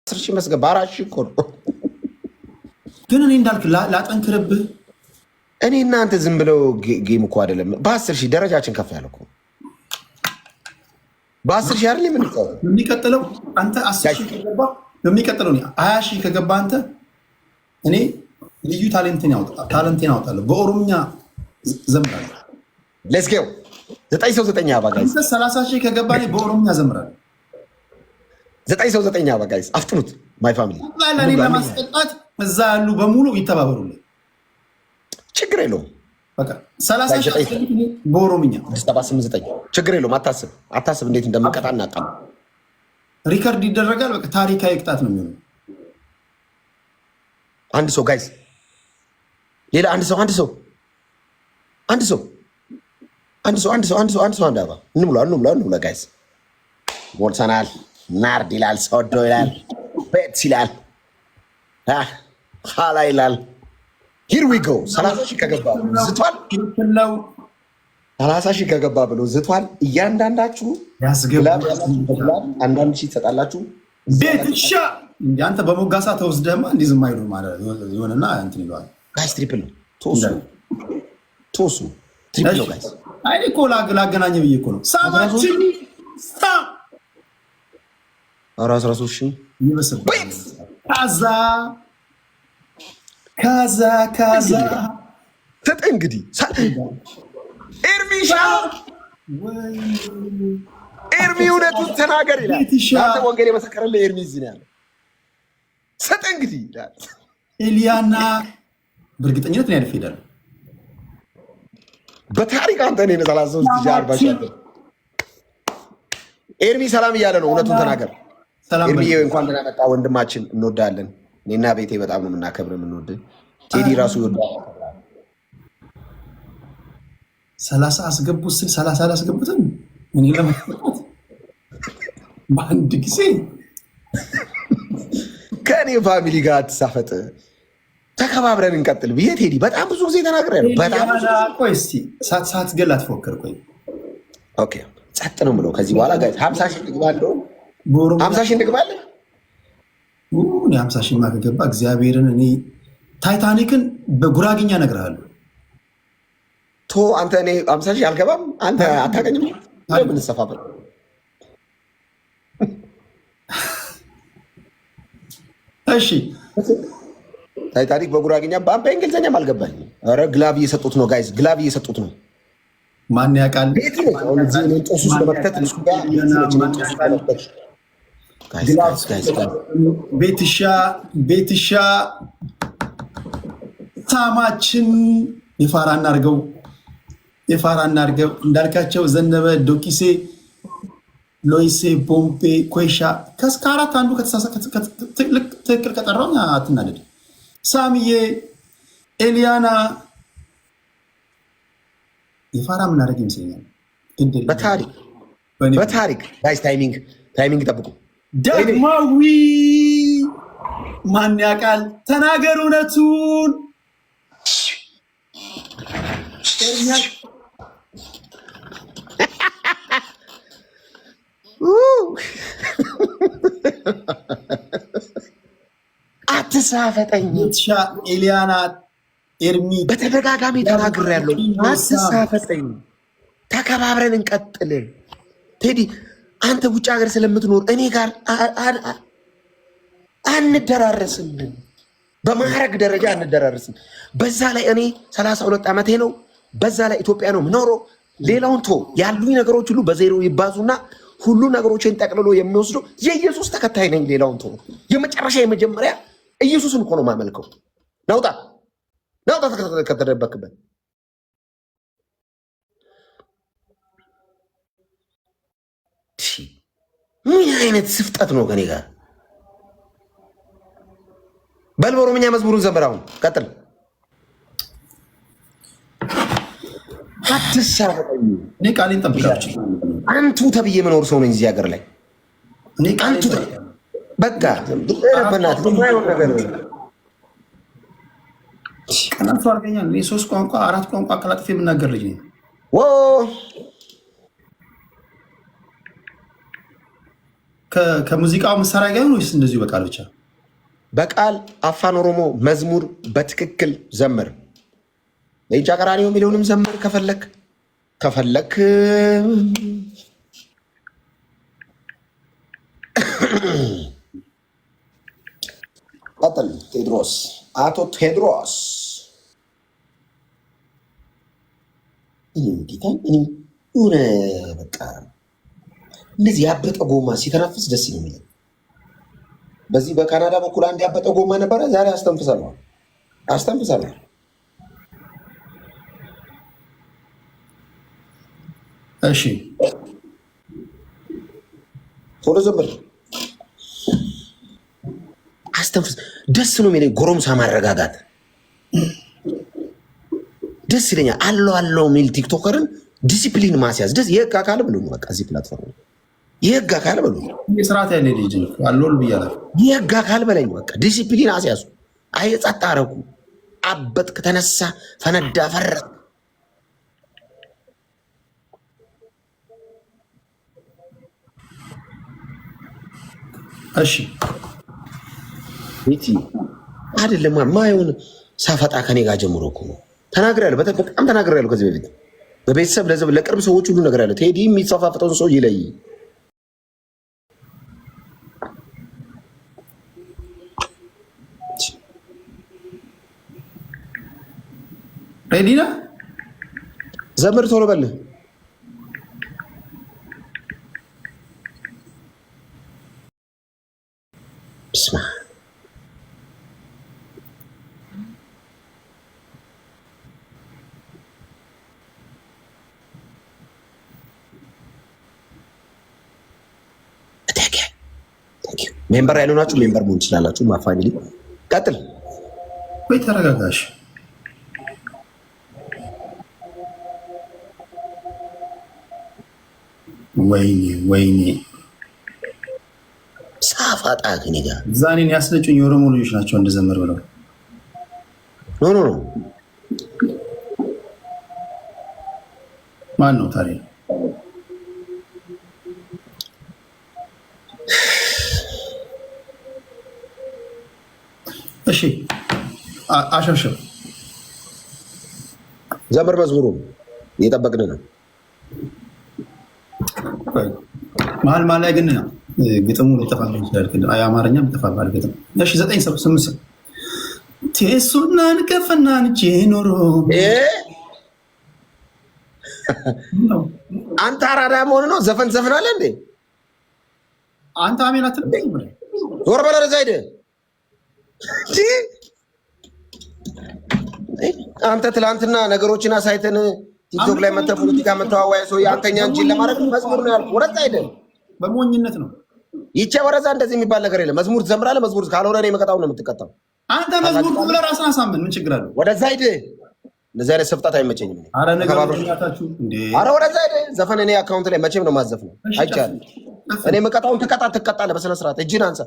10 ሺህ መስገብ 4 ሺህ እኮ ነው። ግን እኔ እንዳልክ ላጠንክርብህ። እኔ እናንተ ዝም ብለው ጌም እኮ አይደለም። በ10 ሺህ ደረጃችን ከፍ ያለ እኮ በ10 ሺህ አይደል የምንጫወተው። የሚቀጥለው አንተ 10 ሺህ ከገባ የሚቀጥለው 20 ሺህ ከገባ አንተ እኔ ልዩ ታሌንቴን ያወጣለሁ። በኦሮምኛ ዘምራለሁ። ሌትስ ጎ 9 ሰው 9 አባ ጋይስ 30 ሺህ ከገባ እኔ በኦሮምኛ ዘምራለሁ። 9 ሰው 9 አባ ጋይስ አፍጥኑት። ማይ ፋሚሊ ለኔ ለማስቀጣት እዛ ያሉ በሙሉ ይተባበሩልኝ። ችግር የለውም። በቃ 30 ሺህ በኦሮምኛ 789 ችግር የለውም። አታስብ እንዴት እንደምንቀጣ እናውቃለን። ሪከርድ ይደረጋል። በቃ ታሪካዊ ቅጣት ነው የሚሆነው። አንድ ሰው ጋይስ ሌላ አንድ ሰው አንድ አባ እንሙላ ጋይስ ሞልተናል። ናርድ ይላል፣ ሰወዶ ይላል፣ ቤት ይላል፣ ኋላ ይላል። ሂር ዊ ጎ 30 ሺህ ከገባ ዝቷል። 30 ሺህ ከገባ ብሎ ዝቷል። እያንዳንዳችሁ አንዳንድ ሺህ ትሰጣላችሁ። ቤት ሻ አንተ በሞጋሳ ተወስደህማ እንዲህ ዝም አይሉ ማለት ይሆንና እንትን ይለዋል። ጋይስ ትሪፕል ነው ቶሱ ትሪፕል ነው ጋይስ። አይ እኮ ላገናኘ ብዬ እኮ ነው። ሳባችን ሳ 13 ሺህ ይመስል ካዛ ተጠ እንግዲህ ኤርሚሻ ኤርሚ እውነቱን ተናገር ይላል። አንተ ወንጌል የመሰከረልህ ኤርሚ እዚህ ነው ያለው። ሰጠ እንግዲህ ይላል። ኤልያና በእርግጠኝነት ነው ያልፍ ሄዳል። በታሪክ አንተ ነህ 33 ሺህ 40 ሺህ ኤርሚ ሰላም እያለ ነው። እውነቱን ተናገር ኤርሚ። እንኳን ደህና መጣ ወንድማችን፣ እንወዳለን። እኔና ቤቴ በጣም ነው የምናከብር የምንወድ። ቴዲ ራሱ ይወዳል። 30 አስገቡት ስል 30 አላስገቡትም። እኔ ለማለት በአንድ ጊዜ ከእኔ ፋሚሊ ጋር አትሳፈጥ፣ ተከባብረን እንቀጥል ብዬ ቴዲ በጣም ብዙ ጊዜ ተናግሬያለሁ። በጣም ቆይ እስኪ ሳትገል አትፎክር። ቆይ ኦኬ ጸጥ ነው የምለው ከዚህ በኋላ ጋር 50 ሺህ እንግባለሁ። 50 ሺህ እንግባለን። 50 ሺህ ከገባ እግዚአብሔርን እኔ ታይታኒክን በጉራግኛ እነግርሃለሁ። አንተ እኔ 50 ሺህ አልገባም። አንተ አታገኝም። ምንሰፋበት እሺ ታይታኒክ በጉራግኛ በእንግሊዝኛም አልገባኝ። ኧረ ግላብ እየሰጡት ነው ጋይዝ፣ ግላብ እየሰጡት ነው። ማን ያውቃል? ቤትሻ ሳማችን የፋራ እናርገው እንዳልካቸው ዘነበ ዶኪሴ ሎይሴ ቦምቤ ኮይሻ ከአራት አንዱ ትክክል ከጠራው አትናደድ። ሳምዬ ኤልያና የፋራ ምናደርግ ይመስለኛል። በታሪክ ጋይስ ታይሚንግ ጠብቁ። ዳግማዊ ማን ያውቃል? ተናገር እውነቱን። አትሳፈጠኝ። ኤልያና ኤርሚ በተደጋጋሚ ተናግሬያለሁ። አትሳፈጠኝ፣ ተከባብረን እንቀጥል። ቴዲ አንተ ውጭ ሀገር ስለምትኖር እኔ ጋር አንደራረስም፣ በማዕረግ ደረጃ አንደራረስም። በዛ ላይ እኔ 32 ዓመቴ ነው። በዛ ላይ ኢትዮጵያ ነው የምኖረው። ሌላውን ያሉኝ ነገሮች ሁሉ በዜሮ ይባዙና ሁሉ ነገሮችን ጠቅልሎ የሚወስደው የኢየሱስ ተከታይ ነኝ። ሌላውን የመጨረሻ የመጀመሪያ ኢየሱስን እኮ ነው የማመልከው። ናውጣ ከተደበክበት ምን አይነት ስፍጠት ነው ከኔ ጋር? በል በኦሮምኛ መዝሙሩን ዘምር። አሁን ቀጥል። አትሳፈጠኝ። እኔ ቃሌን ጠብቃለሁ። አንቱ ተብዬ መኖር ሰው ነኝ እዚህ ሀገር ላይ። አንቱ በቃ በእናትህ የማይሆን ነገር ቀናቱ አድርገኛል። እኔ 3 ቋንቋ 4 ቋንቋ አቀላጥፌ የምናገር ልጅ ነኝ። ከሙዚቃው መሳሪያ ጋር ነው ወይስ እንደዚሁ በቃል ብቻ? በቃል አፋን ኦሮሞ መዝሙር በትክክል ዘምር። ለእንጫ ቀራኒዮ የሚለውንም ዘምር ከፈለክ ቀጥል። ቴድሮስ አቶ ቴድሮስ ሆነ በቃ እንደዚህ ያበጠ ጎማ ሲተነፍስ ደስ የሚል። በዚህ በካናዳ በኩል አንድ ያበጠ ጎማ ነበረ። ዛሬ አስተንፍሰናል። እሺ ቶሎ ዘምር፣ አስተንፍስ። ደስ ነው የሚለኝ ጎረምሳ ማረጋጋት ደስ ይለኛል። አለው የሚል ቲክቶከርን ዲሲፕሊን ማስያዝ ደስ የህግ አካል ብሎኝ በቃ እዚህ ፕላትፎርም የህግ አካል በሉኝ። የስርዓት ያለ ልጅ አለል ብያለሁ። የህግ አካል በለኝ በቃ ዲሲፕሊን አስያዙ። ጸጥ አደረጉ። አበጥክ፣ ተነሳ፣ ፈነዳ፣ ፈረጥ። እሺ ቤቲ አይደለም ማየውን ሳፈጣ ከኔ ጋር ጀምሮ እኮ ነው ተናግሬያለሁ። በጣም ተናግሬያለሁ ከዚህ በፊት በቤተሰብ ለቅርብ ሰዎች ሁሉ ነገር ያለው ቴዲ የሚጸፋፈጠውን ሰው ይለይ። ሬዲ ነህ? ዘምር ቶሎ በል። ስማ ሜምበር ያልሆናችሁ ሜምበር መሆን ትችላላችሁ። ፋሚሊ ቀጥል። ወይ ተረጋጋሽ። ወይኔ ሳፋጣ ከኔ ጋር እዛ እኔን ያስነጩኝ የኦሮሞ ልጆች ናቸው እንደዘመር ብለው። ኖ ማን ነው ታዲያ? እሺ አሸብሸብ ዘምር። መዝሙሩ እየጠበቅን ነው። መሀል ላይ ግን ግጥሙ ሊጠፋል ይችላል። አማርኛም ይጠፋል ግጥም። እሺ 9 ሰው 8 ሰው ቴሱናን ከፈናን ጄኖሮ አንተ አራዳ መሆን ነው። ዘፈን ዘፍናለ እንዴ አንተ? አሜናት ዞር በለ ወደዛ ሂድ። አንተ ትላንትና ነገሮችን አሳይተን ቲክቶክ ላይ መተህ ፖለቲካ መተዋወያ ሰው የአንተኛ እንጂን ለማድረግ መዝሙር ነው ያልኩህ። ወደዛ ሂድ። በሞኝነት ነው ይቼ ወረዛ እንደዚህ የሚባል ነገር የለም። መዝሙር ትዘምራለህ። መዝሙር ካልሆነ እኔ መቀጣው ነው የምትቀጣው። አንተ መዝሙር ብለህ ራስህን አሳምን። ምን ችግር አለው? ወደዛ ሂድ። እንደዚህ አይነት ስፍጣት አይመቸኝም። አረ ነገሮቻችሁ እንዴ! አረ ወደዛ ሂድ። ዘፈን እኔ አካውንት ላይ መቼም ነው ማዘፍ ነው አይቻልም። እኔ መቀጣውን ትቀጣለህ በስነ ስርዓት። እጅን አንሳ።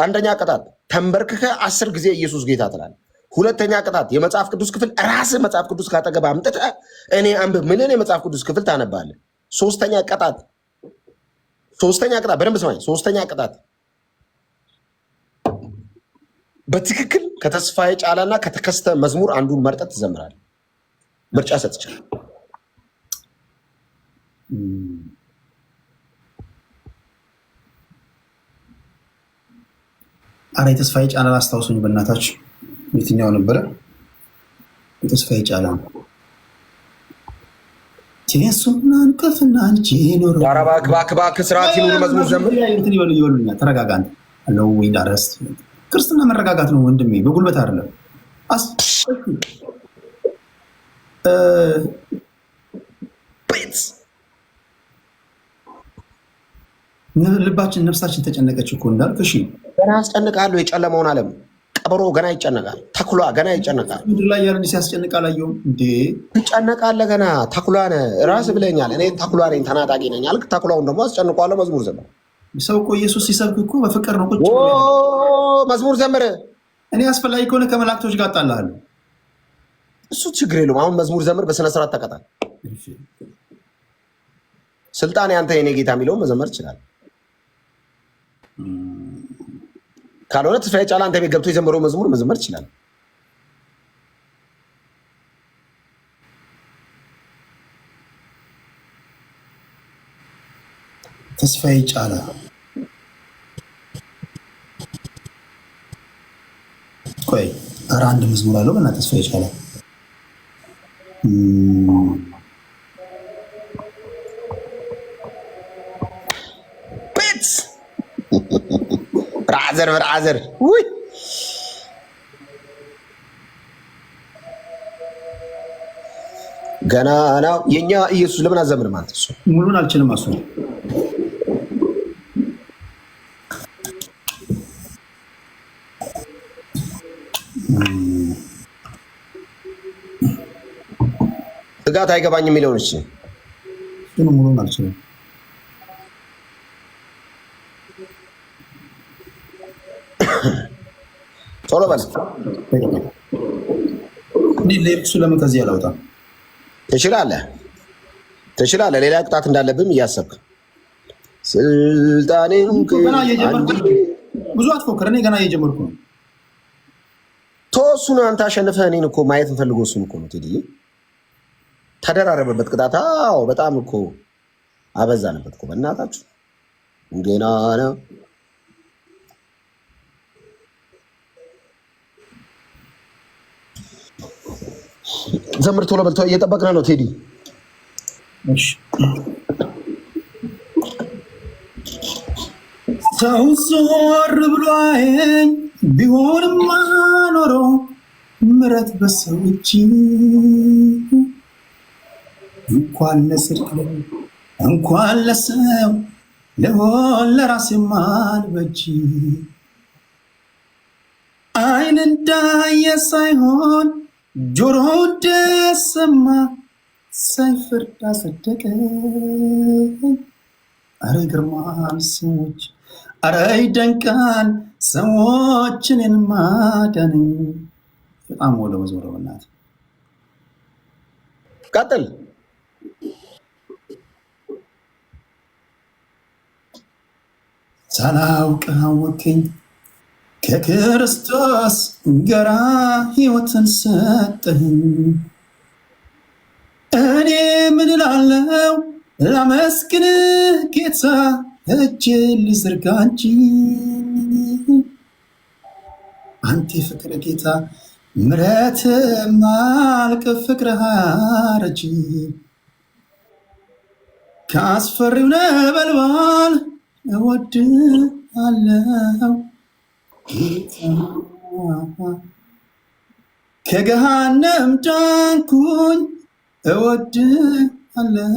አንደኛ ቅጣት ተንበርክከ 10 ጊዜ ኢየሱስ ጌታ ትላለህ። ሁለተኛ ቅጣት የመጽሐፍ ቅዱስ ክፍል ራስህ መጽሐፍ ቅዱስ ካጠገብ አምጥተህ እኔ አንብብ ምንን የመጽሐፍ ቅዱስ ክፍል ታነባለህ። ሶስተኛ ቅጣት በደንብ ስማኝ። ሶስተኛ ቅጣት በትክክል ከተስፋዬ ጫላና ከተከስተ መዝሙር አንዱን መርጠህ ትዘምራለህ። ምርጫ ሰጥቻለሁ። አረ የተስፋዬ ጫላን አስታውሱኝ በእናታችሁ። የትኛው ነበረ? የተስፋዬ ጫላ ቴሱናን ከፍናን ጄኖሮ እባክህ ስርዓት ይኑር። መዝሙር ዘምር። እንትን ይበሉኛል። ተረጋጋ አንተ አለው ወይ እንዳረስ ክርስትና መረጋጋት ነው ወንድሜ፣ በጉልበት አይደለም። ልባችን ነፍሳችን ተጨነቀች እኮ እንዳልክ። እሺ ገና አስጨንቃለሁ። የጨለመውን ዓለም ቀበሮ ገና ይጨነቃል። ተኩላ ገና ይጨነቃል። ምድር ላይ ያለን ሲያስጨንቅ አላየሁም እንዴ? ትጨነቃለህ ገና። ተኩላ ነህ ራስህ ብለኛል። እኔ ተኩላ ነኝ፣ ተናጣቂ ነኝ አልክ። ተኩላውን ደግሞ አስጨንቋለሁ። መዝሙር ዘምር። ሰው እኮ ኢየሱስ ሲሰብክ እኮ በፍቅር ነው። ቁጭ መዝሙር ዘምር። እኔ አስፈላጊ ከሆነ ከመላእክቶች ጋር እጣልሃለሁ። እሱ ችግር የለውም። አሁን መዝሙር ዘምር፣ በስነስርዓት ተቀጣል። ስልጣኔ አንተ የኔ ጌታ የሚለውን መዘመር ይችላል። ካልሆነ ተስፋዬ ጫላ አንተ ቤት ገብቶ የዘመረው መዝሙር መዘመር ይችላል። ተስፋዬ ጫላ ቆይ፣ ኧረ አንድ መዝሙር አለው በእናትህ ተስፋዬ ጫላ ቤት ብራዘር ውይ ገና ነው የኛ ኢየሱስ ለምን አዘምር ማለት እሱ ሙሉን አልችልም። አሱ ስጋት አይገባኝም የሚለውን እሺ ግን ሙሉን አልችልም። ቶሎ በል ሌክሱ ለምን ከዚህ አላወጣም? ትችላለህ። ሌላ ቅጣት እንዳለብም እያሰብክ ስልጣኔን ብዙ አትፎክር። እኔ ገና እየጀመርኩ ነው። ተወሱን አንተ አሸንፈህ እኔን እኮ ማየት እንፈልገው እሱን እኮ ነው። ቴዲዬ ተደራረበበት ቅጣት። አዎ በጣም እኮ አበዛንበት እኮ በእናታችሁ ገና ነው። ዘምር ቶሎ በል፣ እየጠበቅን ነው ቴዲ። ሰው ዞር ብሎ አየኝ ቢሆንማ ኖሮ ምሕረት በሰው እጅ እንኳን ለጽድቅ እንኳን ለሰው ለሆን ለራሴ ማልበጅ አይን እንዳየ ሳይሆን ጆሮ እንደሰማ ሳይፈርድ አጸደቀ። አረ ይገርማል ሰዎች፣ አረ ይደንቃል ሰዎች እኔን ማዳን። በጣም ወደ መዝሙር በእናትህ ቀጥል። ሳላውቅ አወከኝ ከክርስቶስ ጋራ ሕይወትን ሰጠኝ። እኔ ምን እላለሁ ላመስግንህ ጌታ፣ እጄን ልዘርጋ እንጂ አንተ ፍቅር ጌታ ምሕረት ማልቅ ፍቅርህ አረጅ። ከአስፈሪው ነበልባል እወድሃለሁ ጌታ፣ ከገሃነም ዳንኩኝ እወድሃለሁ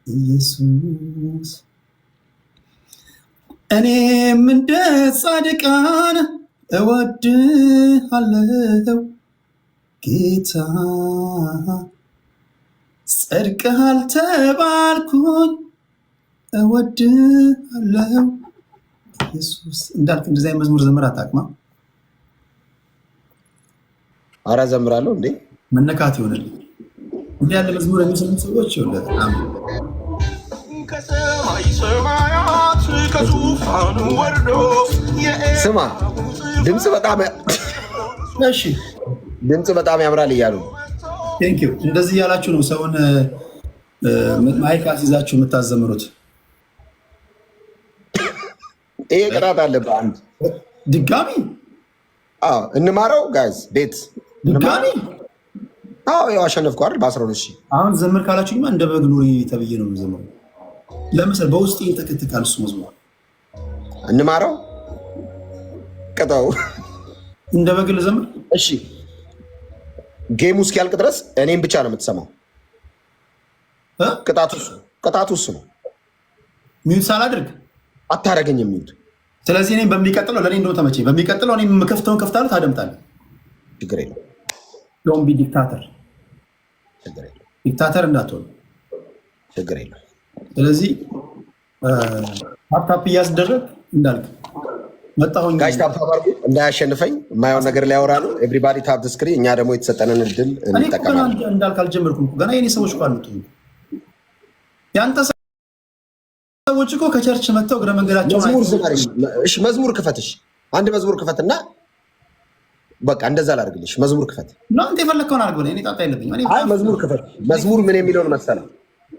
ኢየሱስ። እኔም እንደ ጻድቃን እወድሃለሁ ጌታ፣ ጸድቀሃል ተባልኩኝ እወድሃለሁ ኢየሱስ። እንዳልክ እንደዚህ አይነት መዝሙር ዘምር አታውቅማ? ኧረ ዘምራለሁ እንዴ! መነካት ይሆንልኝ። እንዲህ ያለ መዝሙር የሚሰሙ ሰዎች ይኸውልህ ከሰማይ ሰማያት ከዙፋኑ ወርዶ ስማ፣ ድምፅ በጣም ያምራል እያሉ ቴንኪው። እንደዚህ እያላችሁ ነው ሰውን ማይክ አስይዛችሁ የምታዘምሩት። ይሄ ቅጣት አለብህ። አንድ ድጋሚ እንማረው ጋይዝ ቤት ድጋሚ። ያው አሸነፍኩ አይደል በ12 ሺህ። አሁን ዘምር ካላችሁኝማ እንደ በግ ኑሪ ተብዬ ነው የምዘምረው። ለምሳሌ በውስጤ ተከትካል እሱ መዝሙር። እንማረው ቅጣው እንደ በግ ልዘምር። እሺ ጌሙ እስኪያልቅ ድረስ እኔም ብቻ ነው የምትሰማው። ቅጣቱ እሱ ነው። ሚዩት ሳላድርግ አታረገኝም ሚዩት። ስለዚህ እኔም በሚቀጥለው ለእኔ እንደው ተመቸኝ። በሚቀጥለው እኔም የምከፍተውን ከፍታለሁ፣ ታደምጣለህ። ችግር የለም። ዶንት ቢ ዲክታተር። ዲክታተር እንዳትሆን። ችግር የለም። ስለዚህ ታፕታፕ እያስደረግ እንዳልክ መጣሁኝ። ጋሽ ታፕታፕ አድርጉ እንዳያሸንፈኝ። የማየውን ነገር ሊያወራ ነው። ኤቭሪባዲ ታፕ ስክሪ። እኛ ደግሞ የተሰጠንን እድል እንጠቀማለን። እንዳልክ አልጀመርኩም ገና የኔ ሰዎች እኮ አልመጡም። ያንተ ሰዎች እኮ ከቸርች መጥተው እግረ መንገዳቸው መዝሙር ዝማሬ። እሺ መዝሙር ክፈትሽ፣ አንድ መዝሙር ክፈትና በቃ እንደዛ ላድርግልሽ። መዝሙር ክፈት ነው አንተ የፈለከውን አድርግ ብለህ እኔ ጣጣ የለብኝም። አይ መዝሙር ክፈት። መዝሙር ምን የሚለውን መሰለህ?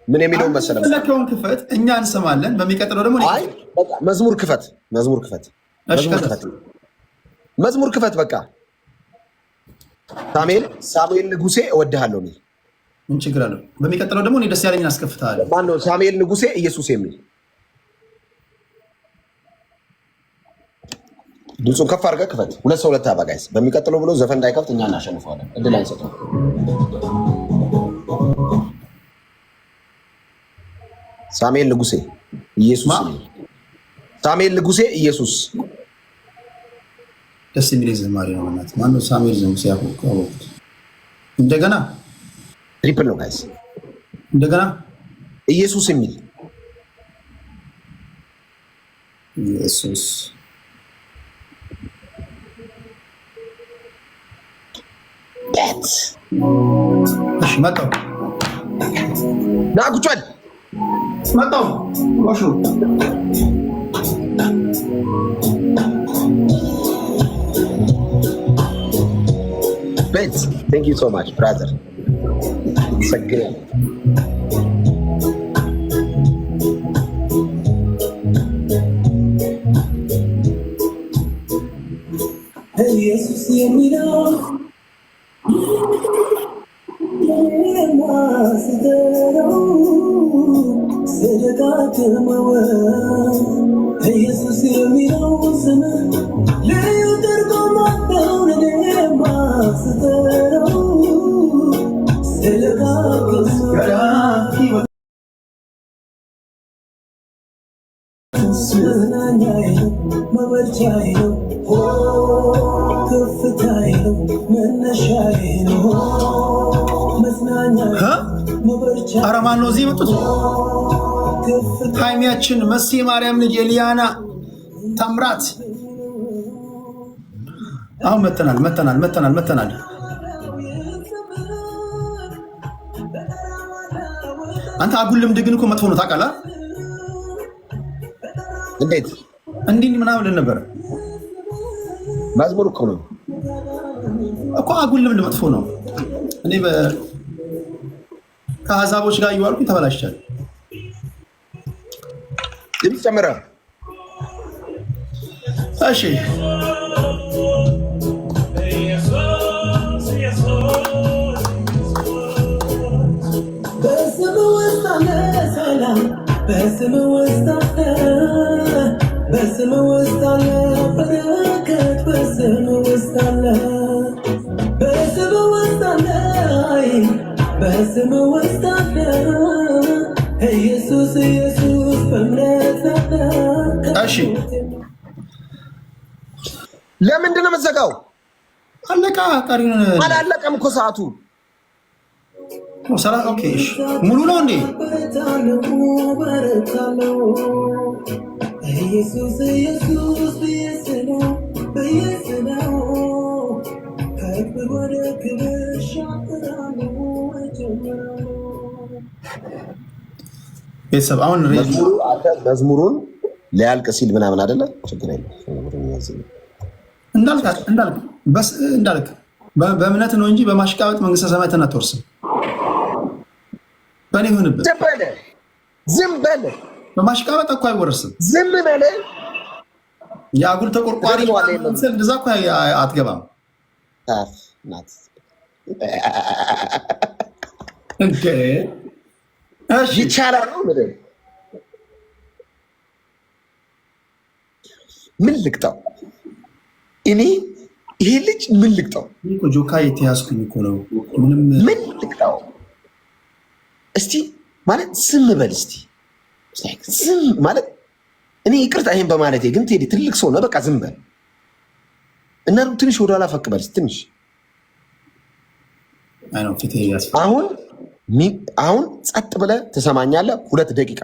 ምን የሚለውን መሰለህ? የፈለከውን ክፈት፣ እኛ እንሰማለን። በሚቀጥለው ደግሞ አይ በቃ መዝሙር ክፈት፣ መዝሙር ክፈት፣ መዝሙር ክፈት። በቃ ሳሙኤል ንጉሴ እወድሃለሁ የሚል ምን ችግር አለው? በሚቀጥለው ደግሞ እኔ ደስ ያለኝን አስከፍትሃለሁ። ማነው? ሳሙኤል ንጉሴ ኢየሱስ የሚል ድምፁን ከፍ አድርገህ ክፈት። 2-2 አባጋይስ። በሚቀጥለው ብሎ ዘፈን እንዳይከፍት እኛ እናሸንፈዋለን። እድል አይሰጠው። ሳሙኤል ንጉሴ ኢየሱስ የሚል ሳሙኤል ንጉሴ ኢየሱስ ደስ የሚል ዝማሬ ነው። ማነው ሳሙኤል ንጉሴ? ያውቁት እንደገና ትሪፕል ነው ጋይስ። እንደገና ኢየሱስ የሚል ኢየሱስ እሺ፣ መጣሁ ና ቁጭ በል። መጣሁ ዋሹ ቤት ቴንክ ዩ ሶ ማች ብራዘር። ሰግነ ኢየሱስ የሚለው ስደጋግመው ኢየሱስ የሚለው ስም ልዩ ትርጉም አለው። እኔማ ስጠራው ስደጋግመው መጽናኛዬ ነው፣ መበርቻዬ ነው፣ ከፍታዬ ነው፣ መነሻዬ ነው፣ መጽናኛዬ መበርቻዬ። ኧረ ማነው እዚህ የመጡት? ሃይሚያችን መሲ ማርያም ልጅ ኤሊያና ታምራት። አሁን መተናል። አንተ አጉል ልምድ ግን እኮ መጥፎ ነው ታውቃለህ? እንዴት እንዲህ ምናምን ልን ነበር። መዝሙር እኮ ነው እኮ አጉል ልምድ መጥፎ ነው። እኔ ከአሕዛቦች ጋር እየዋልኩ ተበላሽቻለሁ። ድምፅ ጨምረ። እሺ በስም ውስጥ አለ ሰላም፣ በስም ውስጥ አለ፣ በስም ውስጥ አለ በረከት፣ በስም ውስጥ አለ፣ በስም ውስጥ አለ፣ በስም ውስጥ አለ ኢየሱስ ኢየሱስ በእምነት አለ። እሺ ለምንድን ነው የምትዘጋው? አለቃ ቀሪውን አላለቀም እኮ ሰዓቱ። ኦኬ እሺ፣ ሙሉ ነው እንዴ? ኢየሱስ ኢየሱስ በየስነው በየስነው ከክብር ወደ ክብር ሻገራለሁ እጀምራለሁ። ቤተሰብ አሁን መዝሙሩን ሊያልቅ ሲል ምናምን አይደለ? ችግር የለም እንዳልክ በእምነት ነው እንጂ በማሽቃበጥ መንግስተ ሰማያትን አትወርስም። በእኔ ይሁንብህ። ዝም በል። በማሽቃበጥ እኮ አይወርስም። ዝም በል። የአጉል ተቆርቋሪ እንደዛ እኮ አትገባም። ይቻላል ነው ምን ልቅጣው እኔ? ይሄ ልጅ ምን ልቅጣው? ጆካ የተያዝኩኝ እኮ ነው። ምን ልቅጣው? እስቲ ማለት ዝም በል እስቲ። ዝም ማለት እኔ ይቅርታ ይሄን በማለቴ ግን ቴዲ ትልቅ ሰው ነው። በቃ ዝም በል እና ትንሽ ወደኋላ ፈቅ በል ትንሽ። አሁን ጸጥ ብለህ ትሰማኛለህ። 2 ደቂቃ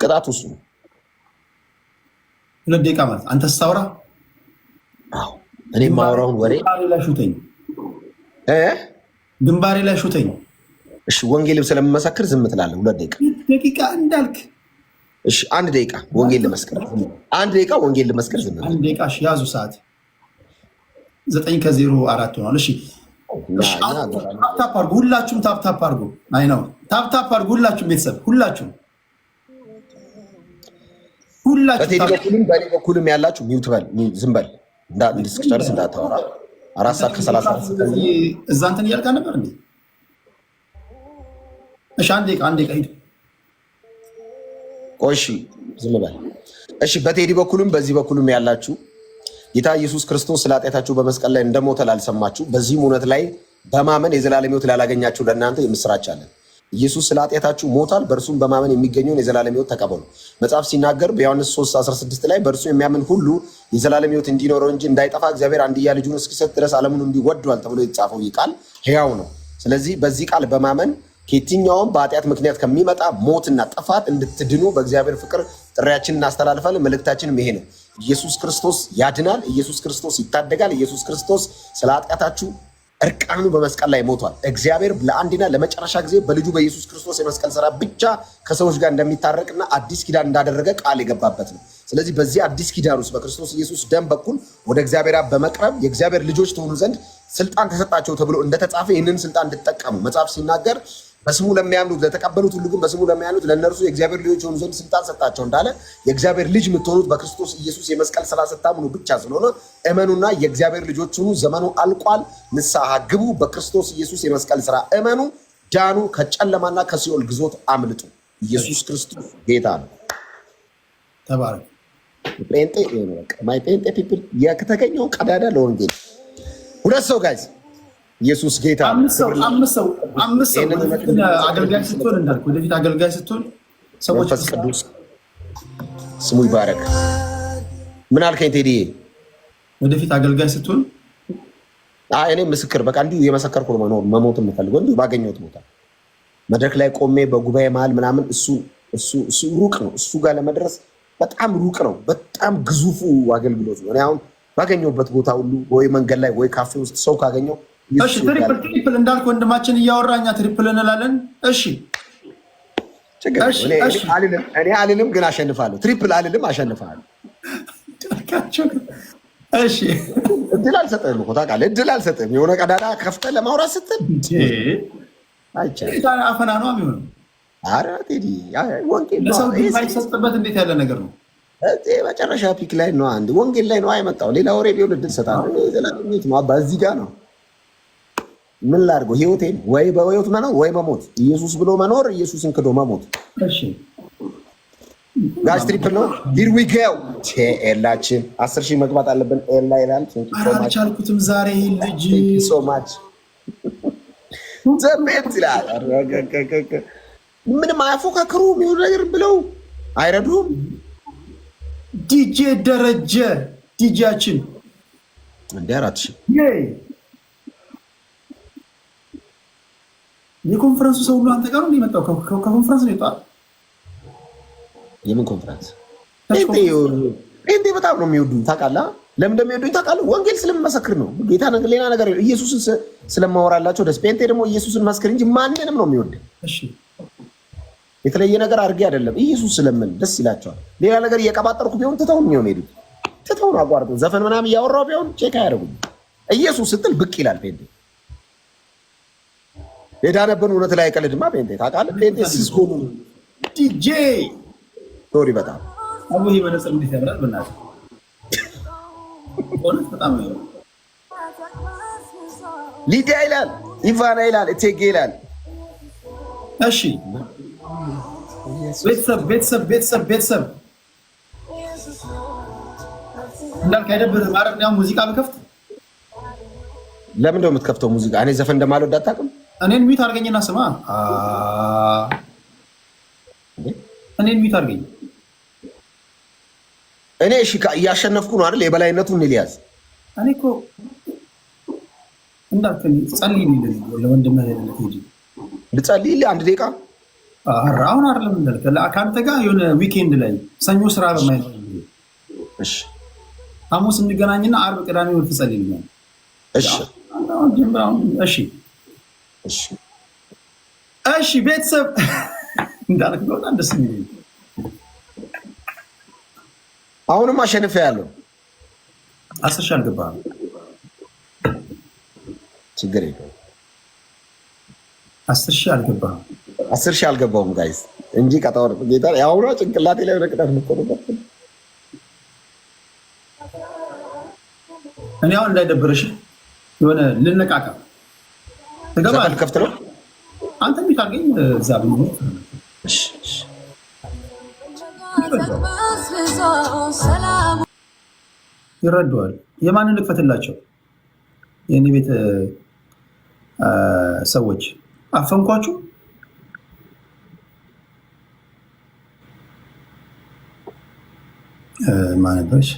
ቅጣቱ እሱ ነው። 2 ደቂቃ ማለት አንተ ስታወራ እኔ የማወራውን ወሬ ግንባሬ ላይ ሹተኝ። እሺ ወንጌልም ስለምመሰክር ዝም ትላለህ። 2 ደቂቃ እንዳልክ። እሺ 1 ደቂቃ ወንጌል ልመስክር። 1 ደቂቃ ወንጌል ልመስክር ዝም። 1 ደቂቃ እሺ፣ ያዙ ሰዓት 9:04 ሆኗል። እሺ ታፕ አድርጉ ሁላችሁም፣ ታፕ አድርጉ። አይ ነው ታፕ አድርጉ ሁላችሁም፣ ቤተሰብ ሁላችሁም በቴዲ በኩልም በእኔ በኩልም ያላችሁ ሚውት በል፣ ዝም በል እንድትጨርስ እንዳታወራ። 4 ሰዓት ከ30 እዛ እንትን እያልካ ነበር እንዴ? እሺ 1 ደቂቃ ሂድ። እሺ ዝም በል። እሺ በቴዲ በኩልም በዚህ በኩልም ያላችሁ ጌታ ኢየሱስ ክርስቶስ ስለ ኃጢአታችሁ በመስቀል ላይ እንደሞተ ላልሰማችሁ፣ በዚህም እውነት ላይ በማመን የዘላለም ሕይወት ላላገኛችሁ ለእናንተ የምስራች አለን። ኢየሱስ ስለ ኃጢአታችሁ ሞቷል፣ በእርሱም በማመን የሚገኘውን የዘላለም ሕይወት ተቀበሉ። መጽሐፍ ሲናገር በዮሐንስ 3:16 ላይ በእርሱ የሚያምን ሁሉ የዘላለም ሕይወት እንዲኖረው እንጂ እንዳይጠፋ እግዚአብሔር አንድያ ልጁን እስኪሰጥ ድረስ ዓለሙን እንዲወዷል ተብሎ የተጻፈው ይህ ቃል ሕያው ነው። ስለዚህ በዚህ ቃል በማመን ከየትኛውም በኃጢአት ምክንያት ከሚመጣ ሞትና ጥፋት እንድትድኑ በእግዚአብሔር ፍቅር ጥሪያችንን እናስተላልፋለን። መልእክታችንም ይሄ ነው። ኢየሱስ ክርስቶስ ያድናል። ኢየሱስ ክርስቶስ ይታደጋል። ኢየሱስ ክርስቶስ ስለ ኃጢአታችሁ እርቃኑ በመስቀል ላይ ሞቷል። እግዚአብሔር ለአንድና ለመጨረሻ ጊዜ በልጁ በኢየሱስ ክርስቶስ የመስቀል ስራ ብቻ ከሰዎች ጋር እንደሚታረቅና አዲስ ኪዳን እንዳደረገ ቃል የገባበት ነው። ስለዚህ በዚህ አዲስ ኪዳን ውስጥ በክርስቶስ ኢየሱስ ደም በኩል ወደ እግዚአብሔር አብ በመቅረብ የእግዚአብሔር ልጆች ትሆኑ ዘንድ ስልጣን ተሰጣቸው ተብሎ እንደተጻፈ ይህንን ስልጣን እንድትጠቀሙ መጽሐፍ ሲናገር በስሙ ለሚያምኑት ለተቀበሉት ሁሉ ግን በስሙ ለሚያምኑት ለእነርሱ የእግዚአብሔር ልጆች የሆኑ ዘንድ ስልጣን ሰጣቸው እንዳለ የእግዚአብሔር ልጅ የምትሆኑት በክርስቶስ ኢየሱስ የመስቀል ስራ ስታምኑ ብቻ ስለሆነ እመኑና የእግዚአብሔር ልጆች ሁኑ። ዘመኑ አልቋል። ንስሐ ግቡ። በክርስቶስ ኢየሱስ የመስቀል ስራ እመኑ። ዳኑ። ከጨለማና ከሲኦል ግዞት አምልጡ። ኢየሱስ ክርስቶስ ጌታ ነው። ተባረክ። ጴንጤ ማይ ጴንጤ ፒፕል የተገኘውን ቀዳዳ ለወንጌል 2 ሰው ጋይዝ ኢየሱስ ጌታ 5 ሰው አገልጋይ ስትሆን እንዳልኩ ወደፊት አገልጋይ ስትሆን ሰዎች መንፈስ ቅዱስ ስሙ ይባረክ። ምን አልከኝ ቴዲ? ወደፊት አገልጋይ ስትሆን እኔ ምስክር በቃ እንዲሁ የመሰከርኩ ነው መኖር መሞት የምፈልገው እንዲሁ ባገኘሁት ቦታ መድረክ ላይ ቆሜ በጉባኤ መሀል ምናምን እሱ ሩቅ ነው። እሱ ጋር ለመድረስ በጣም ሩቅ ነው። በጣም ግዙፉ አገልግሎት ነው። እኔ አሁን ባገኘሁበት ቦታ ሁሉ ወይ መንገድ ላይ ወይ ካፌ ውስጥ ሰው ካገኘው እሺ ትሪፕል እንዳልክ ወንድማችን እያወራኛ ትሪፕል እንላለን። እሺ እኔ አልልም ግን አሸንፋለሁ። ትሪፕል አልልም አሸንፋለሁ። እሺ እድል አልሰጥህም እኮ ታውቃለህ። እድል አልሰጥህም። የሆነ ቀዳዳ ከፍተህ ለማውራት ስትል አይቻልም። አፈና ነው የሚሆነው። ኧረ ቴዲ ወንጌል የማይሰጥበት እንዴት ያለ ነገር ነው? መጨረሻ ፒክ ላይ ነው። አንድ ወንጌል ላይ ነው አይመጣው። ሌላ ወሬ ቢሆን እድል እሰጣለሁ። ዘላለሜት ነው አባ እዚህ ጋር ነው። ምን ላድርገው? ህይወቴን ወይ በህይወት መኖር ወይ መሞት። ኢየሱስ ብሎ መኖር፣ ኢየሱስን ክዶ መሞት። እሺ ጋሽ ትሪፕል ነው። ሂር ዊ ጎ ኤላችን 10,000 መግባት አለብን። ኤላ ይላል። አልቻልኩትም ዛሬ ልጅ ሶ ማች ዘመት ይላል። ምንም አያፎካክሩ የሚሆን ነገር ብለው አይረዱም። ዲጄ ደረጀ ዲጄያችን እንደ 4,000 የኮንፈረንሱ ሰው ሁሉ አንተ ጋር ነው የመጣው። ከኮንፈረንስ ነው የወጣው። የምን ኮንፈረንስ? ጴንጤ በጣም ነው የሚወዱኝ ታውቃለህ። ለምን እንደሚወዱኝ ታውቃለህ? ወንጌል ስለምመሰክር ነው። ጌታ ሌላ ነገር ኢየሱስን ስለማወራላቸው ደስ። ጴንጤ ደግሞ ኢየሱስን መስክር እንጂ ማንንም ነው የሚወድ። እሺ የተለየ ነገር አድርጌ አይደለም። ኢየሱስ ስለምን ደስ ይላቸዋል። ሌላ ነገር እየቀባጠርኩ ቢሆን ትተውን ነው ሄዱት። ትተውን አቋርጠው ዘፈን ምናምን እያወራው ቢሆን ቼክ አያደርጉኝ። ኢየሱስ ስትል ብቅ ይላል ጴንጤ። የዳነብን እውነት ላይ አይቀልድማ ጴንጤ ታውቃለህ። ጴንጤ ሲስኮኑ ዲጄ ሶሪ በጣም አቡ ይመነጽር እንዴት ያምራል በእናትህ ኦነት በጣም ነው። ሊዲያ ይላል፣ ኢቫና ይላል፣ እቴጌ ይላል። እሺ ቤተሰብ እንዳልክ አይደብርህም? ኧረ እኔ ሙዚቃ ብከፍት ለምን እንደው የምትከፍተው ሙዚቃ? እኔ ዘፈን እንደማልወድ አታውቅም? እኔን ሚት አድርገኝና ስማ። እኔን ሚት አድርገኝ። እኔ እሺ እያሸነፍኩ ነው አይደል? የበላይነቱን እኔ ሊያዝ እኔ እኮ እንዳልክ ጸልይልኝ ለወንድምህ ያለለት እንጂ ልጸልይልህ 1 ደቂቃ። አሁን አይደለም እንዳልክ ከአንተ ጋር የሆነ ዊኬንድ ላይ ሰኞ ስራ በማይኖር እሺ ሐሙስ እንገናኝና ዓርብ ቅዳሜ ወር ትጸልይልኛል። እሺ እሺ ቤተሰብ እንዳልክ በጣም ደስ የሚል አሁንም አሸንፈ ያለው 10 ሺህ አልገባም። ችግር የለውም 10 ሺህ አልገባም። 10 ሺህ አልገባውም ጋይስ እንጂ ቀጣው ጌታ ያውራ ጭንቅላቴ ላይ ወደቀት ምቆርበት እኔ አሁን እንዳይደብርሽ የሆነ ልነቃቃ ዘፈን ከፍት ነው አንተ የሚታገኝ እዛ ብኝ ይረዳዋል። የማንን ልክፈትላቸው? የኔ ቤት ሰዎች አፈንኳችሁ። ማነበሽ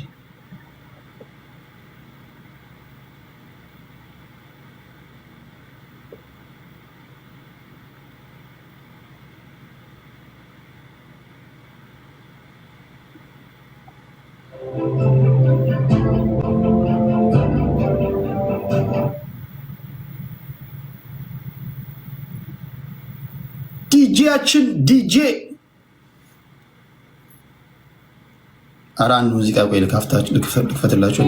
ዲጄያችን ዲጄ አራን ሙዚቃ ቆይ ልከፍታችሁ ልክፈትላችሁ።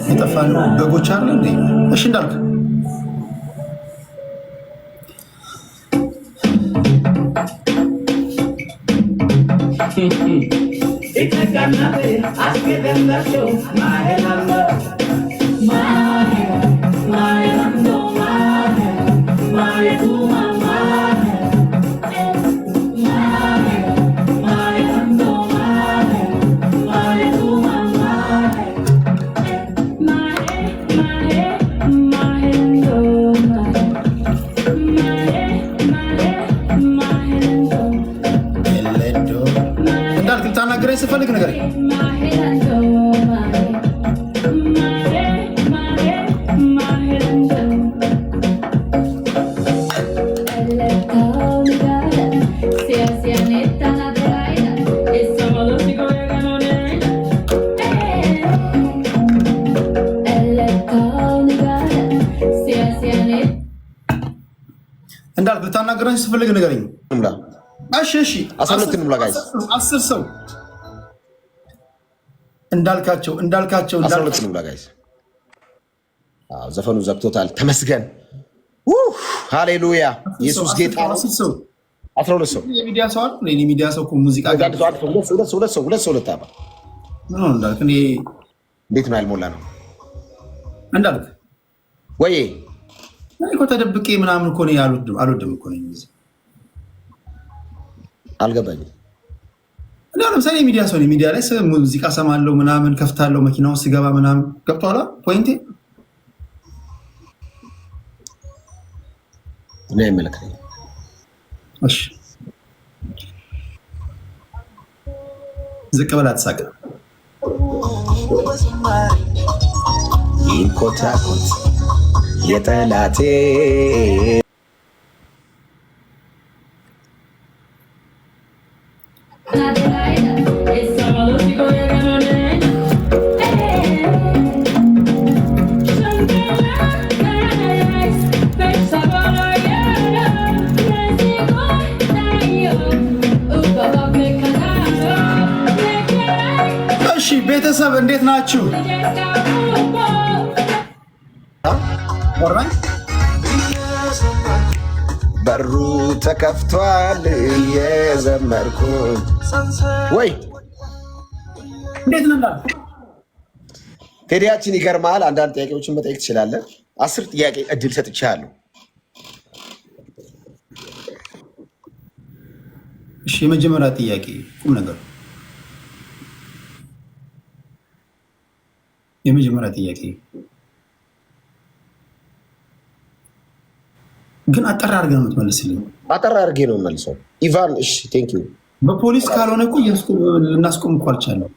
የጠፋ ነው በጎች አለ እንዴ? እሺ እንዳልክ እንዳልክ ልታናግረኝ ስፈልግ ነገር እንዳልክ ልታናግረኝ ስፈልግ ንገረኝ። እሺ እሺ 12 ነው ጋይስ 10 ሰው እንዳልካቸው 12 ነው ጋይስ። አዎ ዘፈኑ ዘግቶታል። ተመስገን ሃሌሉያ ኢየሱስ ጌታ ነው። 12 ሰው የሚዲያ ሰው አይደል? እኔ ሚዲያ ሰው እኮ ሙዚቃ ጋር ሁለት ሰው ለታባ ነው እንዳልክ። እኔ እንዴት ነው ያልሞላ ነው እንዳልክ ወይ እኔ እኮ ተደብቄ ምናምን እኮ ነው አልወድም እኮ ነው ሙዚቃ አልገባኝም። እና ለምሳሌ ሚዲያ ሰው ነኝ። ሚዲያ ላይ ሙዚቃ ሰማለሁ ምናምን ከፍታለሁ መኪናው ሲገባ ምናምን ገብቷላ ፖይንቴ እኔ አይመለከተኝ። እሺ ዝቅ በላ ተሳቀ ይኮታኮት የጠላቴ ቤተሰብ እንዴት ናችሁ? በሩ ተከፍቷል እየዘመርኩኝ ወይ እንዴት ነህ? ቴዲያችን ይገርማል። አንዳንድ ጥያቄዎችን መጠየቅ ትችላለህ። 10 ጥያቄ እድል ሰጥቻለሁ። እሺ የመጀመሪያ ጥያቄ ቁም ነገር የመጀመሪያ ጥያቄ ግን አጠር አድርገህ ነው የምትመልስልኝ። አጠር አድርጌ ነው የምመልሰው ኢቫን። እሺ ቴንክ ዩ። በፖሊስ ካልሆነ እኮ ልናስቆም እኮ አልቻለም።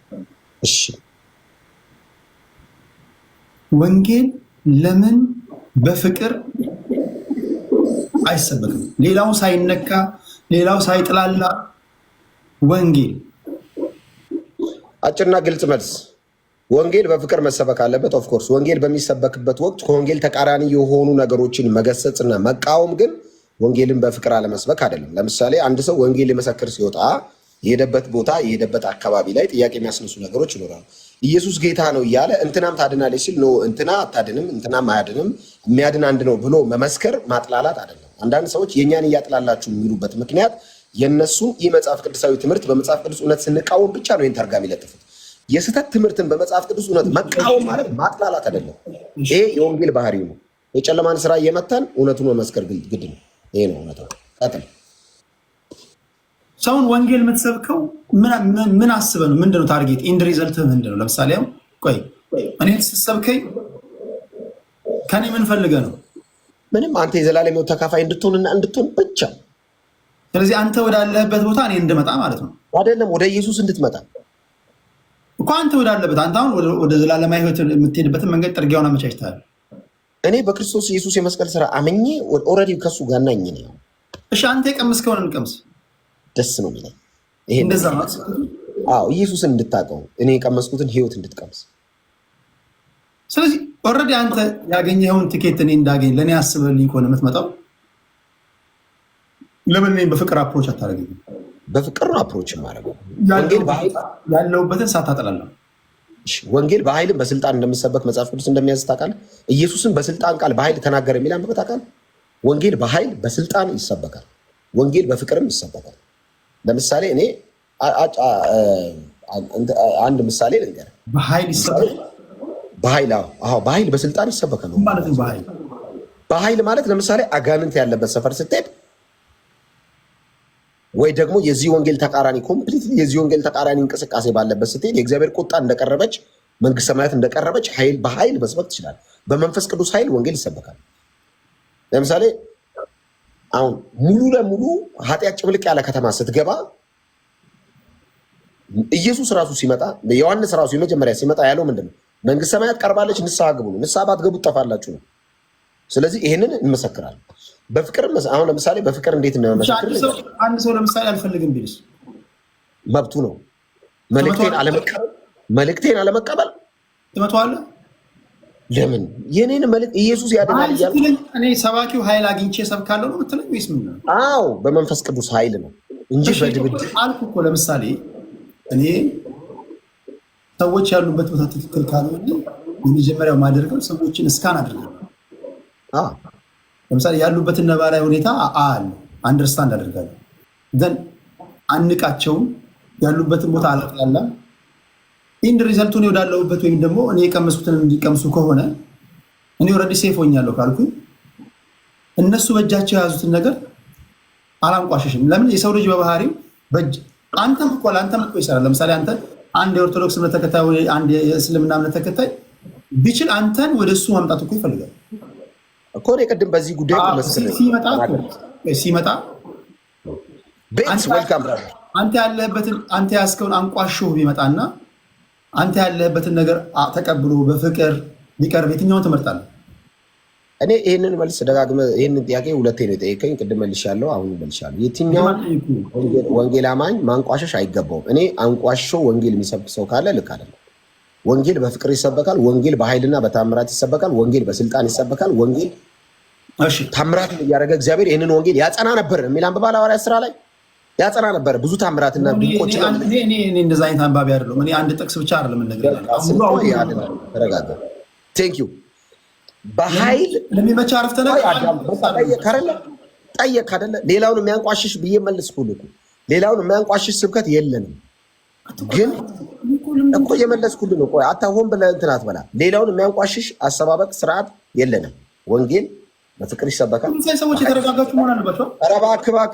እሺ ወንጌል ለምን በፍቅር አይሰበክም? ሌላው ሳይነካ ሌላው ሳይጥላላ ወንጌል። አጭርና ግልጽ መልስ ወንጌል በፍቅር መሰበክ አለበት። ኦፍ ኮርስ ወንጌል በሚሰበክበት ወቅት ከወንጌል ተቃራኒ የሆኑ ነገሮችን መገሰጽና መቃወም ግን ወንጌልን በፍቅር አለመስበክ አይደለም። ለምሳሌ አንድ ሰው ወንጌል ሊመሰክር ሲወጣ የሄደበት ቦታ የሄደበት አካባቢ ላይ ጥያቄ የሚያስነሱ ነገሮች ይኖራሉ። ኢየሱስ ጌታ ነው እያለ እንትናም ታድናለች ሲል ኖ እንትና አታድንም እንትናም አያድንም የሚያድን አንድ ነው ብሎ መመስከር ማጥላላት አይደለም። አንዳንድ ሰዎች የእኛን እያጥላላችሁ የሚሉበት ምክንያት የእነሱን ይህ መጽሐፍ ቅዱሳዊ ትምህርት በመጽሐፍ ቅዱስ እውነት ስንቃወም ብቻ ነው ይህን ተርጓሚ ይለጥፉት። የስህተት ትምህርትን በመጽሐፍ ቅዱስ እውነት መቃወም ማለት ማጥላላት አይደለም። ይሄ የወንጌል ባህሪው ነው። የጨለማን ስራ እየመታን እውነቱን መመስከር ግድ ነው። ይሄ ነው እውነታው። ቀጥል። ሰውን ወንጌል የምትሰብከው ምን አስበህ ነው? ምንድነው ታርጌት ኢንድ ሪዘልት ምንድነው? ለምሳሌ ቆይ እኔ ስትሰብከኝ ከኔ ምን ፈልገህ ነው? ምንም አንተ የዘላለም ሕይወት ተካፋይ እንድትሆንና እንድትሆን ብቻ። ስለዚህ አንተ ወዳለህበት ቦታ እኔ እንድመጣ ማለት ነው አይደለም? ወደ ኢየሱስ እንድትመጣ እኮ አንተ ወዳለበት አንተ አሁን ወደ ዘላለማዊ ሕይወት የምትሄድበትን መንገድ ጥርጊያውን አመቻችተሃል። እኔ በክርስቶስ ኢየሱስ የመስቀል ስራ አምኜ ኦልሬዲ ከሱ ጋር ነኝ ነው። እሺ አንተ የቀመስከውን እንቀምስ። ደስ ነው የሚለኝ ይሄ እንደዛ ነው። አዎ ኢየሱስን እንድታውቀው እኔ የቀመስኩትን ሕይወት እንድትቀምስ። ስለዚህ ኦልሬዲ አንተ ያገኘኸውን ትኬት እኔ እንዳገኝ ለእኔ አስበልኝ ከሆነ የምትመጣው ለምን እኔን በፍቅር አፕሮች አታደርገኝም? በፍቅር ነው አፕሮች ማድረግ። ያለሁበትን ሳታጠላላ ወንጌል በኃይልም በስልጣን እንደሚሰበክ መጽሐፍ ቅዱስ እንደሚያዝ ታውቃለህ። ኢየሱስን በስልጣን ቃል በኃይል ተናገረ የሚል አንብበህ ታውቃለህ። ወንጌል በኃይል በስልጣን ይሰበካል። ወንጌል በፍቅርም ይሰበካል። ለምሳሌ እኔ አንድ ምሳሌ ልንገርህ። በኃይል ይሰበካል። በኃይል በስልጣን ይሰበካል። በኃይል ማለት ለምሳሌ አጋንንት ያለበት ሰፈር ስትሄድ ወይ ደግሞ የዚህ ወንጌል ተቃራኒ ኮምፕሊትሊ የዚህ ወንጌል ተቃራኒ እንቅስቃሴ ባለበት ስትሄድ የእግዚአብሔር ቁጣ እንደቀረበች መንግስት ሰማያት እንደቀረበች በኃይል መስበክ ትችላለህ። በመንፈስ ቅዱስ ኃይል ወንጌል ይሰበካል። ለምሳሌ አሁን ሙሉ ለሙሉ ኃጢአት ጭምልቅ ያለ ከተማ ስትገባ ኢየሱስ ራሱ ሲመጣ ዮሐንስ ራሱ የመጀመሪያ ሲመጣ ያለው ምንድነው? መንግስት ሰማያት ቀርባለች፣ ንስሐ ግቡ ነው። ንስሐ ባትገቡ ትጠፋላችሁ ነው። ስለዚህ ይሄንን እንመሰክራለን። በፍቅር አሁን ለምሳሌ በፍቅር እንዴት እንደመሰክር አንድ ሰው ለምሳሌ አልፈልግም ቢልስ መብቱ ነው። መልእክቴን አለመቀበል ትመጣዋለህ። ለምን የኔን መልእክት ኢየሱስ ያድናል እያልኩ እኔ ሰባኪው ኃይል አግኝቼ ሰብካለሁ ነው የምትለኝ ወይስ ምን ነው? አዎ በመንፈስ ቅዱስ ኃይል ነው እንጂ በድብድብ አልኩ እኮ። ለምሳሌ እኔ ሰዎች ያሉበት ቦታ ትክክል ካልሆነ የመጀመሪያው ማደርገው ሰዎችን እስካን አድርገው ለምሳሌ ያሉበትን ነባራዊ ሁኔታ አንደርስታንድ አደርጋለሁ። ዘን አንቃቸውም። ያሉበትን ቦታ አላጥላላም። ኢንድ ሪዘልቱን ወዳለሁበት ወይም ደግሞ እኔ የቀመስኩትን እንዲቀምሱ ከሆነ እኔ ኦልሬዲ ሴፍ ሆኛለሁ ካልኩኝ እነሱ በእጃቸው የያዙትን ነገር አላንቋሸሽም። ለምን? የሰው ልጅ በባህሪው አንተም እኮ ይሰራል። ለምሳሌ አንተ አንድ የኦርቶዶክስ እምነት ተከታይ ወይ አንድ የእስልምና እምነት ተከታይ ቢችል አንተን ወደ እሱ ማምጣት እኮ ይፈልጋል እኮ። እኔ ቅድም በዚህ ጉዳይ ሲመጣ አንተ ያስከውን አንቋሾህ ቢመጣና አንተ ያለህበትን ነገር ተቀብሎ በፍቅር ቢቀርብ የትኛውን ትመርጣለህ? እኔ ይህንን መልስ ደጋግመህ ይህንን ጥያቄ ሁለቴ ነው የጠየቀኝ። ቅድም መልሻለሁ፣ አሁን መልሻለሁ። የትኛውን ወንጌል አማኝ ማንቋሸሽ አይገባውም። እኔ አንቋሾ ወንጌል የሚሰብክ ሰው ካለ ልክ አይደለም። ወንጌል በፍቅር ይሰበካል። ወንጌል በኃይልና በታምራት ይሰበካል። ወንጌል በስልጣን ይሰበካል። ወንጌል ታምራትን እያደረገ እግዚአብሔር ይህንን ወንጌል ያጸና ነበር የሚል አንብባ ሐዋርያት ሥራ ላይ ያጸና ነበር ብዙ ታምራትና ድንቆች። እኔ እንደዛ አይነት አንባቢ አይደለሁም። እኔ አንድ ጥቅስ ብቻ አይደለም ተረጋጋ። ቴንክ ዩ በኃይል ለሚመቻ አረፍተ ነገር ጠየቅ አይደለ? ሌላውን የሚያንቋሽሽ ብዬ መልስኩልህ። ሌላውን የሚያንቋሽሽ ስብከት የለንም፣ ግን እኮ የመለስኩልህ ነው። ቆይ አታሆን ብለህ እንትን አትበላ። ሌላውን የሚያንቋሽሽ አሰባበቅ ስርዓት የለንም። ወንጌል በፍቅር ይሰበካል። ሰዎች የተረጋጋችሁ መሆን አለባቸው። ኧረ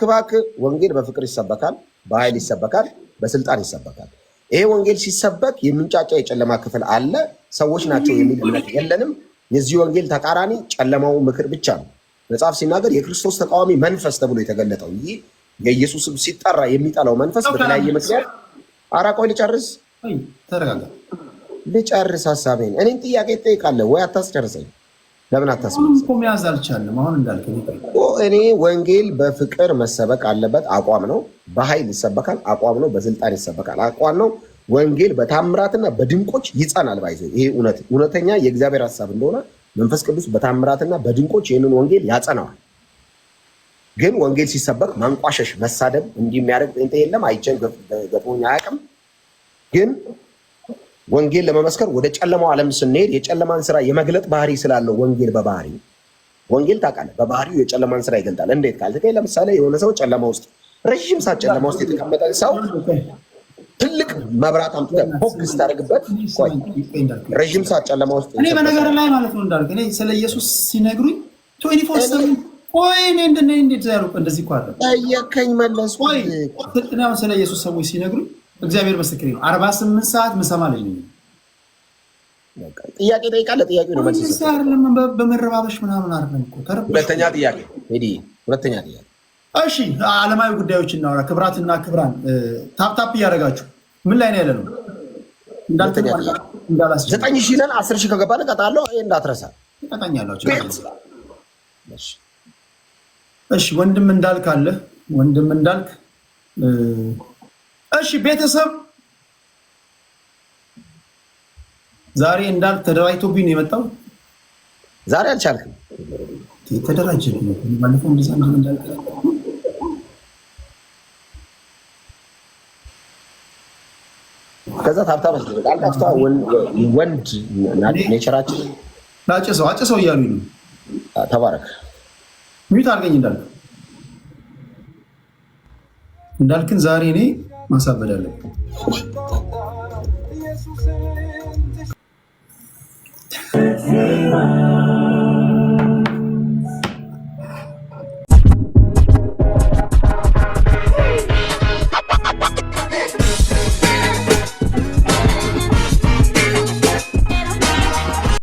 እባክህ ወንጌል በፍቅር ይሰበካል፣ በኃይል ይሰበካል፣ በስልጣን ይሰበካል። ይሄ ወንጌል ሲሰበክ የሚንጫጫ የጨለማ ክፍል አለ፣ ሰዎች ናቸው የሚል እምነት የለንም። የዚህ ወንጌል ተቃራኒ ጨለማው ምክር ብቻ ነው። መጽሐፍ ሲናገር የክርስቶስ ተቃዋሚ መንፈስ ተብሎ የተገለጠው ይህ የኢየሱስ ሲጠራ የሚጠላው መንፈስ በተለያየ ምክንያት ቆይ ልጨርስ ሀሳቤን። እኔን ጥያቄ ትጠይቃለህ ወይ አታስጨርሰኝ? ለምን መያዝ አልቻለም? አሁን እንዳልክ እኔ ወንጌል በፍቅር መሰበክ አለበት አቋም ነው። በኃይል ይሰበካል አቋም ነው። በስልጣን ይሰበካል አቋም ነው። ወንጌል በታምራትና በድንቆች ይጸናል። ባይዘው ይሄ እውነተኛ የእግዚአብሔር ሐሳብ እንደሆነ መንፈስ ቅዱስ በታምራትና በድንቆች ይህንን ወንጌል ያጸናዋል። ግን ወንጌል ሲሰበክ ማንቋሸሽ፣ መሳደብ እንዲህ የሚያደርግ ጴንጤ የለም። አይቼም ገጥሞኝ አያውቅም። ግን ወንጌል ለመመስከር ወደ ጨለማው ዓለም ስንሄድ የጨለማን ስራ የመግለጥ ባህሪ ስላለው ወንጌል በባህሪው ወንጌል ታውቃለህ፣ በባህሪው የጨለማን ስራ ይገልጣል። እንዴት ካልተቀይ ለምሳሌ የሆነ ሰው ጨለማ ውስጥ ረዥም ሰዓት ጨለማ ውስጥ የተቀመጠ ሰው ትልቅ መብራት አምጥተህ ፎክ ስታደርግበት ረዥም ሰዓት ጨለማ ውስጥ እኔ በነገር ላይ ማለት ነው እንዳልክ እኔ ስለ ኢየሱስ ሲነግሩኝ 24/7 ቆይ እኔ እንዴት ያሩቅ እንደዚህ እኮ አይደለም ጠየከኝ መለስ ቆይ ጥቅናው ስለ ኢየሱስ ሰዎች ሲነግሩኝ እግዚአብሔር መስክሬ ነው 48 ሰዓት ምሰማለኝ ነው። ጥያቄ ጠይቃለህ። ጥያቄው ነው መልስ አይደለም በመረባበሽ ምናምን አይደለም እኮ ሁለተኛ ጥያቄ ሄዲ ሁለተኛ ጥያቄ እሺ ዓለማዊ ጉዳዮች እናወራ። ክብራትና ክብራን ታፕታፕ እያደረጋችሁ ምን ላይ ነው ያለነው? እንዳልተኛ እንዳላስ 9000 ነን 10000 ከገባን ቀጣለው። ይሄ እንዳትረሳ ቀጣኛላችሁ። እሺ ወንድም እንዳልክ አለ ወንድም እንዳልክ እሺ ቤተሰብ ዛሬ እንዳልክ ተደራጅቶብኝ ነው የመጣው። ዛሬ አልቻልክም። ተደራጅቶብኝ ነው ማለት ነው እንዳልክ ከዛ ታብታብ አስደረግ አልጣፍታ ወንድ ኔቸራችን አጭሰው እያሉኝ ነው። ተባረክ ሚዩት አድርገኝ እንዳልክን ዛሬ እኔ ማሳበድ አለብኝ።